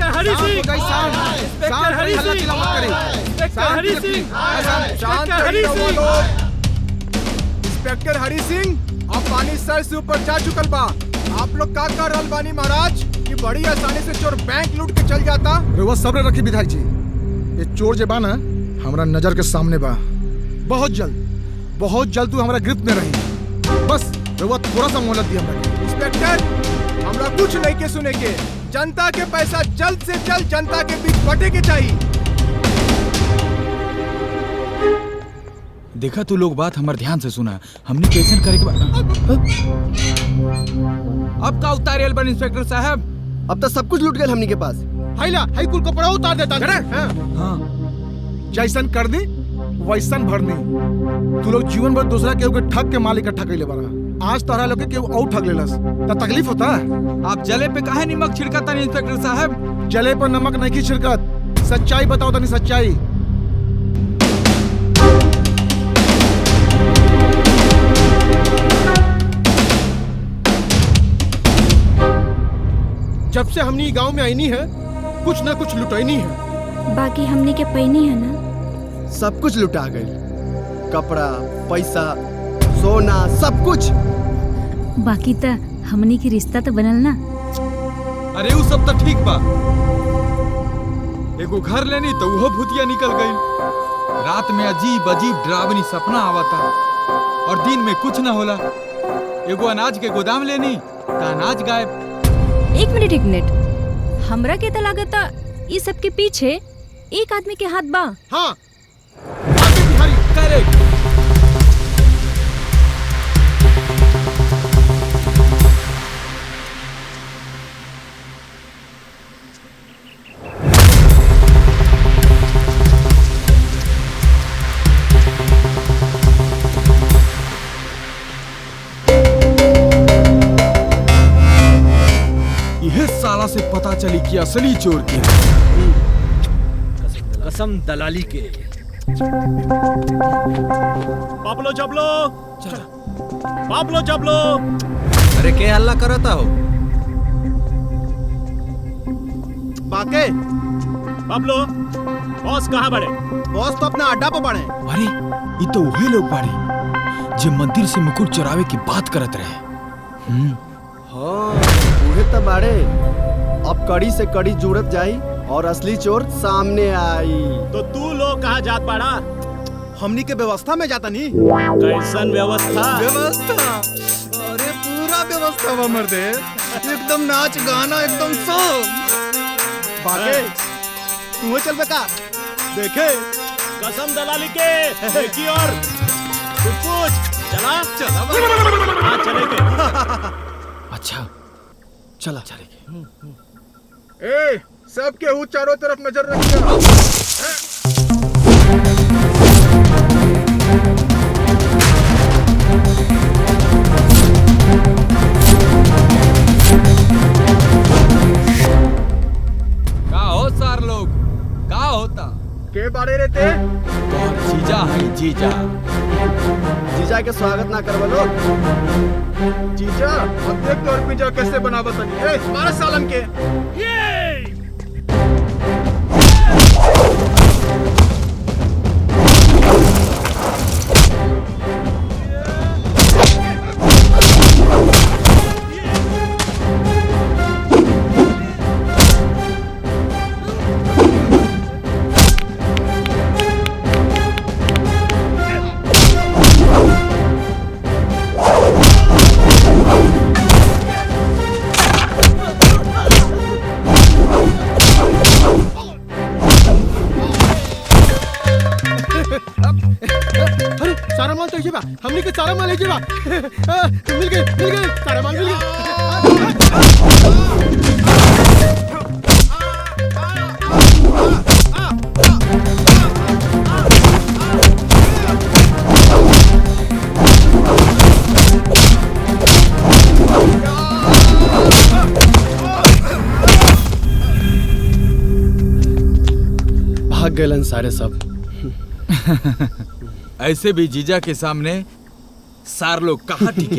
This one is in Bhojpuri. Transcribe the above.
Inspector Hari Singh, inspector Hari Singh, inspector Hari Singh, inspector Hari Singh, inspector Hari Singh, अब पानी सर से ऊपर जा चुकल बा। आप लोग का कर रहल बानी महाराज कि बड़ी आसानी से चोर बैंक लूट के चल जाता। रउआ सब्र रखी विधायक जी, ये चोर जे बा ना हमरा नजर के सामने बा। बहुत जल्द तू हमारा गिरफ्त में रही। बस रउआ थोड़ा सा मोहलत दी हमरा। इंस्पेक्टर, हमरा कुछ नहीं के सुने के, जनता के पैसा जल्द से जल्द जनता के बीच बटे के चाहिए। देखा तू लोग बात हमारे ध्यान से सुना, हमने कैसे करे के अब का उतारियल बन इंस्पेक्टर साहब? अब तो सब कुछ लूट गए हमनी के पास। हाइला हाई कुल कपड़ा उतार देता। हाँ जैसन कर दी वैसन भरनी। तू लोग जीवन भर दूसरा केहू के ठग के माल इकट्ठा कइले बारा। आज तोहरा लोग के केहू और ठग लेलस त तकलीफ होता। आप जले पे काहे नमक छिड़कता नहीं इंस्पेक्टर साहब? जले पर नमक नहीं छिड़कत। सच्चाई बताओ तनी सच्चाई। जब से हमनी गांव में आईनी है कुछ ना कुछ लुटाईनी है। बाकी हमने के पैनी है ना, सब कुछ लुटा गए, कपड़ा, पैसा, सोना, सब कुछ। बाकी तो हमनी की रिश्ता तो बनल ना। अरे वो सब तो ठीक बा, एगो घर लेनी तो वो भूतिया निकल गई। रात में अजीब अजीब डरावनी सपना आवता और दिन में कुछ ना होला। एगो अनाज के गोदाम लेनी तो अनाज गायब। एक मिनट, हमरा के तो लागता इस सब के पीछे एक आदमी के हाथ बा। हाँ बिहारी करेक्ट। यह साला से पता चली कि असली चोर के कसम दलाली के। पाब्लो जबलो, पाब्लो जबलो। अरे के हल्ला करता हो? बाके पाब्लो, बॉस कहाँ बड़े? बॉस तो अपना अड्डा पे पड़े। अरे ये तो वही लोग बाड़े जो मंदिर से मुकुट चुरावे की बात करत रहे। हाँ उहे तो बाड़े। अब कड़ी से कड़ी जुड़त जाई और असली चोर सामने आई। तो तू लोग कहाँ जात पाड़ा? हमनी के व्यवस्था में जाता नहीं। कैसन व्यवस्था? अरे पूरा व्यवस्था बा मर्दे, एकदम नाच गाना एकदम सब। बाके तू चल बेका देखे। कसम दलाली के देखी और पूछ चला हाँ चलेंगे। अच्छा चला चलेंगे। ए सब केहू चारों तरफ नजर रखिए। का हो सार लोग, का होता? के बारे रहते? जीजा है जीजा। जीजा के स्वागत ना करवा लोग। जीजा अब देख तो और पिज्जा कैसे बनावत नहीं। ए हमारे सालन के सारा माल तो बा, हमनी के सारा माल बा। मिल गए सारा माल मिल भाग गए सारे सब। ऐसे भी जीजा के सामने सार लोग कहाँ टिके।